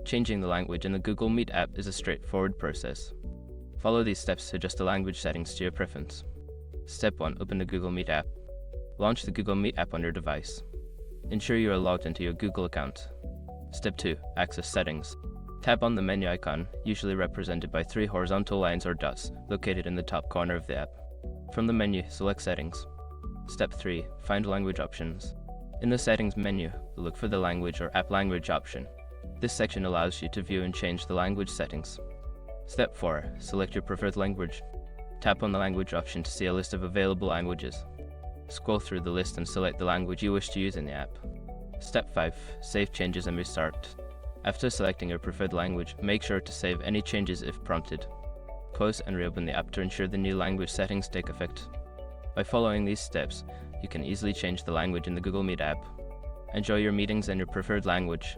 Changing the language in the Google Meet app is a straightforward process. Follow these steps to adjust the language settings to your preference. Step 1. Open the Google Meet app. Launch the Google Meet app on your device. Ensure you are logged into your Google account. Step 2. Access settings. Tap on the menu icon, usually represented by 3 horizontal lines or dots, located in the top corner of the app. From the menu, select Settings. Step 3. Find language options. In the Settings menu, look for the Language or App Language option. This section allows you to view and change the language settings. Step 4. Select your preferred language. Tap on the language option to see a list of available languages. Scroll through the list and select the language you wish to use in the app. Step 5. Save changes and restart. After selecting your preferred language, make sure to save any changes if prompted. Close and reopen the app to ensure the new language settings take effect. By following these steps, you can easily change the language in the Google Meet app. Enjoy your meetings in your preferred language.